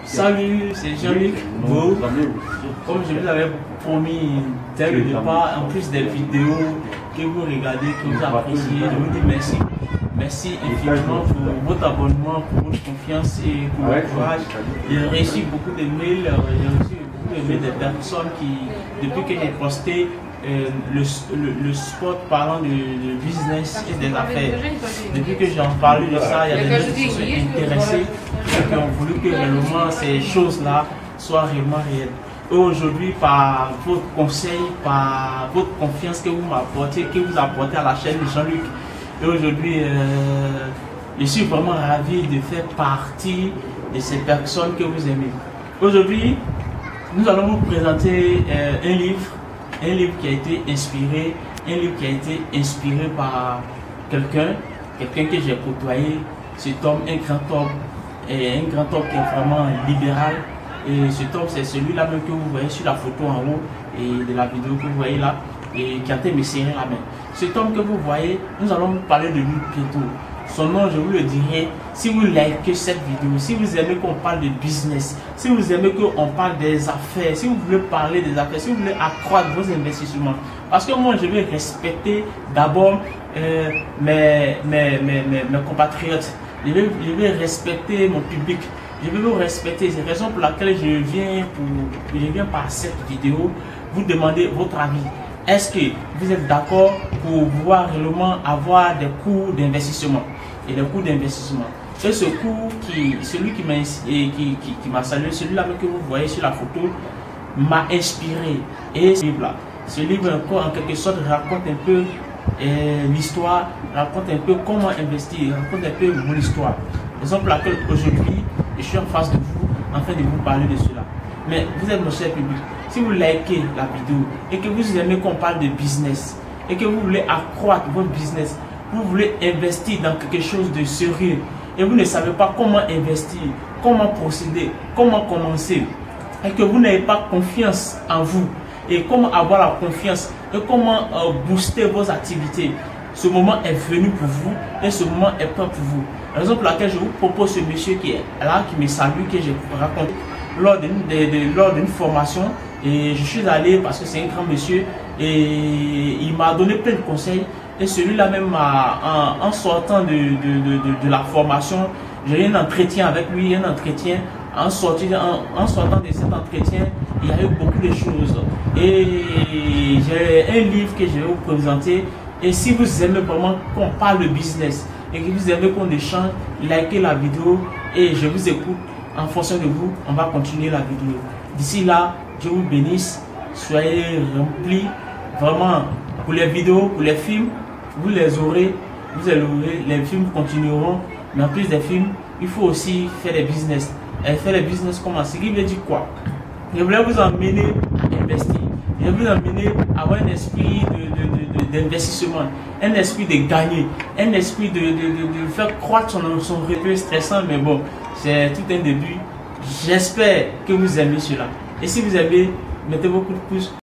Salut, c'est Jean-Luc. Comme je vous avais promis dès le départ, en plus des vidéos que vous regardez, que vous appréciez, je vous dis merci. Merci infiniment pour votre abonnement, pour votre confiance et pour votre courage. J'ai reçu beaucoup de mails, des personnes qui, depuis que j'ai posté le spot parlant de business et des affaires, depuis que j'en parlais de ça, il y a des gens qui se sont intéressés et qui ont voulu que réellement ces choses-là soient réellement réelles. Et aujourd'hui, par votre conseil, par votre confiance que vous m'apportez, que vous apportez à la chaîne de Jean-Luc, et aujourd'hui, je suis vraiment ravi de faire partie de ces personnes que vous aimez. Aujourd'hui, nous allons vous présenter un livre qui a été inspiré par quelqu'un que j'ai côtoyé. Cet homme, un grand homme qui est vraiment libéral. Et cet homme, c'est celui-là même que vous voyez sur la photo en haut et de la vidéo que vous voyez là, et qui a été me serrer la main. Cet homme que vous voyez, nous allons parler de lui bientôt. Son nom, je vous le dirai. Si vous likez cette vidéo, si vous aimez qu'on parle de business, si vous aimez qu'on parle des affaires, si vous voulez parler des affaires, si vous voulez accroître vos investissements, parce que moi je vais respecter d'abord mes compatriotes, je vais respecter mon public, je vais vous respecter. C'est la raison pour laquelle je viens par cette vidéo vous demander votre avis. Est-ce que vous êtes d'accord pour pouvoir réellement avoir des cours d'investissement et des cours d'investissement? Et ce cours, celui qui m'a salué, celui-là que vous voyez sur la photo, m'a inspiré. Et ce livre encore en quelque sorte raconte un peu l'histoire, raconte un peu comment investir, raconte un peu mon histoire. Raison pour laquelle aujourd'hui, je suis en face de vous en train de vous parler de cela. Mais vous êtes mon cher public. Si vous likez la vidéo et que vous aimez qu'on parle de business et que vous voulez accroître votre business, vous voulez investir dans quelque chose de sérieux et vous ne savez pas comment investir, comment procéder, comment commencer, et que vous n'avez pas confiance en vous et comment avoir la confiance et comment booster vos activités, ce moment est venu pour vous et ce moment est prêt pour vous. La raison pour laquelle je vous propose ce monsieur qui est là, qui me salue, que j'ai raconté lors d'une formation. Et je suis allé parce que c'est un grand monsieur et il m'a donné plein de conseils. Et celui-là même, en sortant de la formation, j'ai eu un entretien avec lui, En sortant de cet entretien, il y a eu beaucoup de choses. Et j'ai un livre que je vais vous présenter. Et si vous aimez vraiment qu'on parle de business et que vous aimez qu'on échange, likez la vidéo et je vous écoute. En fonction de vous, on va continuer la vidéo. D'ici là, Dieu vous bénisse. Soyez remplis. Vraiment, pour les vidéos, pour les films, vous les aurez. Les films continueront. Mais en plus des films, il faut aussi faire des business. Et faire des business comment? Ce qui veut dire quoi? Je voulais vous emmener à investir. Je voulais vous emmener à avoir un esprit d'investissement, un esprit de gagner, un esprit de faire croître son revenu stressant, mais bon, c'est tout un début. J'espère que vous aimez cela. Et si vous aimez, mettez beaucoup de pouces.